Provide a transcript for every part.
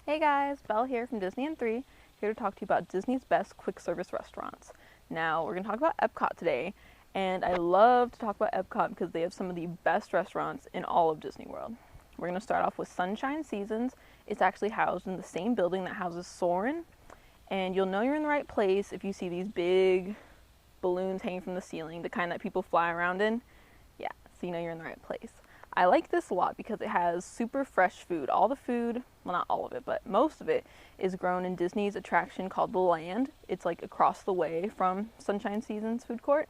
Hey guys, Belle here from Disney and 3, here to talk to you about Disney's best quick service restaurants. Now, we're going to talk about Epcot today, and I love to talk about Epcot because they have some of the best restaurants in all of Disney World. We're going to start off with Sunshine Seasons. It's actually housed in the same building that houses Soarin', and you'll know you're in the right place if you see these big balloons hanging from the ceiling, the kind that people fly around in. Yeah, so you know you're in the right place. I like this a lot because it has super fresh food. All the food, well, not all of it, but most of it is grown in Disney's attraction called The Land. It's like across the way from Sunshine Seasons food court.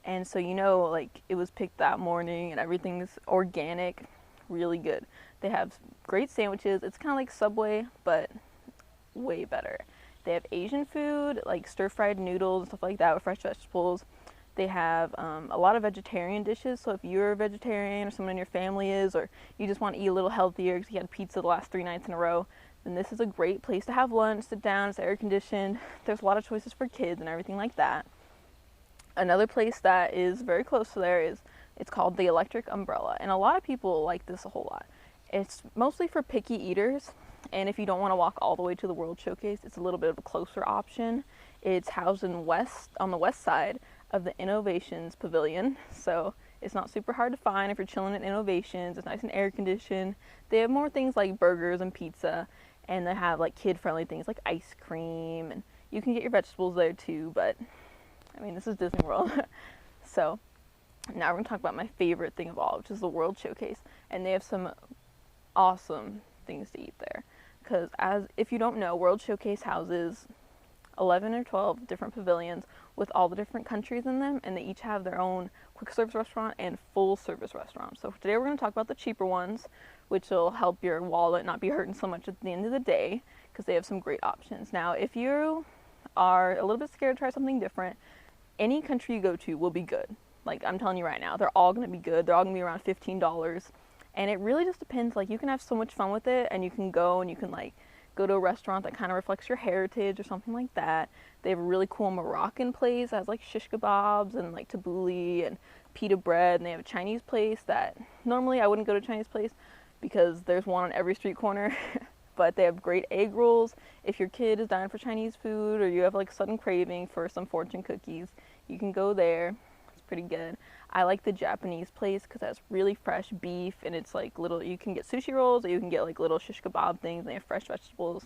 And so you know, like, it was picked that morning and everything's organic, really good. They have great sandwiches. It's kind of like Subway, but way better. They have Asian food, like stir-fried noodles and stuff like that with fresh vegetables. They have a lot of vegetarian dishes, so if you're a vegetarian or someone in your family is, or you just want to eat a little healthier because you had pizza the last 3 nights in a row, then this is a great place to have lunch, sit down, it's air conditioned. There's a lot of choices for kids and everything like that. Another place that is very close to there it's called the Electric Umbrella, and a lot of people like this a whole lot. It's mostly for picky eaters, and if you don't want to walk all the way to the World Showcase, it's a little bit of a closer option. It's housed on the west side of the Innovations Pavilion, so it's not super hard to find if you're chilling at Innovations. It's nice and air conditioned. They have more things like burgers and pizza, and they have like kid friendly things like ice cream, and you can get your vegetables there too, but I mean, this is Disney World. So now we're going to talk about my favorite thing of all, which is the World Showcase, and they have some awesome things to eat there, because if you don't know, World Showcase houses 11 or 12 different pavilions with all the different countries in them, and they each have their own quick service restaurant and full service restaurant. So today we're going to talk about the cheaper ones, which will help your wallet not be hurting so much at the end of the day, because they have some great options. Now, if you are a little bit scared to try something different, any country you go to will be good. Like, I'm telling you right now, they're all going to be good. They're all going to be around $15, and it really just depends. Like, you can have so much fun with it, and you can go and you can like go to a restaurant that kind of reflects your heritage or something like that. They have a really cool Moroccan place that has like shish kebabs and like tabbouleh and pita bread, and they have a Chinese place that normally I wouldn't go to a Chinese place because there's one on every street corner. But they have great egg rolls. If your kid is dying for Chinese food or you have like sudden craving for some fortune cookies, you can go there. It's pretty good. I like the Japanese place because it has really fresh beef, and it's like little, you can get sushi rolls or you can get like little shish kebab things, and they have fresh vegetables.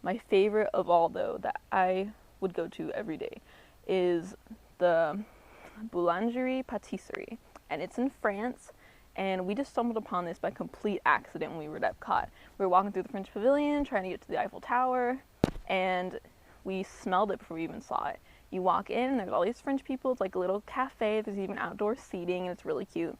My favorite of all, though, that I would go to every day is the Boulangerie Patisserie, and it's in France, and we just stumbled upon this by complete accident when we were at Epcot. We were walking through the French Pavilion trying to get to the Eiffel Tower, and we smelled it before we even saw it. You walk in, and there's all these French people. It's like a little cafe. There's even outdoor seating, and it's really cute.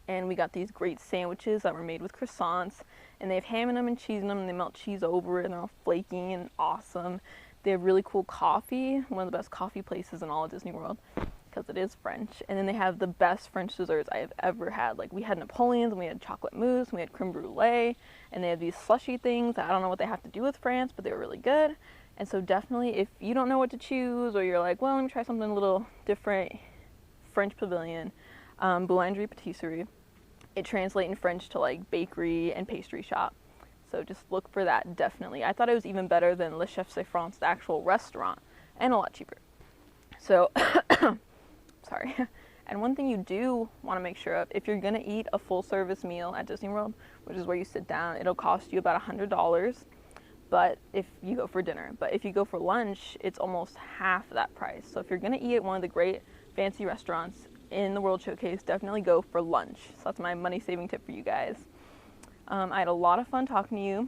And we got these great sandwiches that were made with croissants, and they have ham in them and cheese in them, and they melt cheese over it, and they're all flaky and awesome. They have really cool coffee, one of the best coffee places in all of Disney World, because it is French. And then they have the best French desserts I have ever had. Like, we had Napoleons, and we had chocolate mousse, and we had creme brulee, and they have these slushy things that I don't know what they have to do with France, but they were really good. And so definitely, if you don't know what to choose, or you're like, well, let me try something a little different, French Pavilion, Boulangerie Patisserie. It translates in French to like bakery and pastry shop. So just look for that, definitely. I thought it was even better than Le Chef de France, the actual restaurant, and a lot cheaper. So, sorry. And one thing you do want to make sure of, if you're going to eat a full service meal at Disney World, which is where you sit down, it'll cost you about $100. But if you go for dinner. But if you go for lunch, it's almost half that price. So if you're going to eat at one of the great fancy restaurants in the World Showcase, definitely go for lunch. So that's my money-saving tip for you guys. I had a lot of fun talking to you.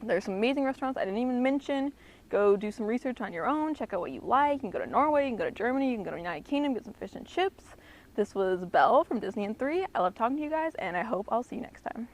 There's some amazing restaurants I didn't even mention. Go do some research on your own. Check out what you like. You can go to Norway, you can go to Germany, you can go to the United Kingdom, get some fish and chips. This was Belle from Disney and 3. I love talking to you guys, and I hope I'll see you next time.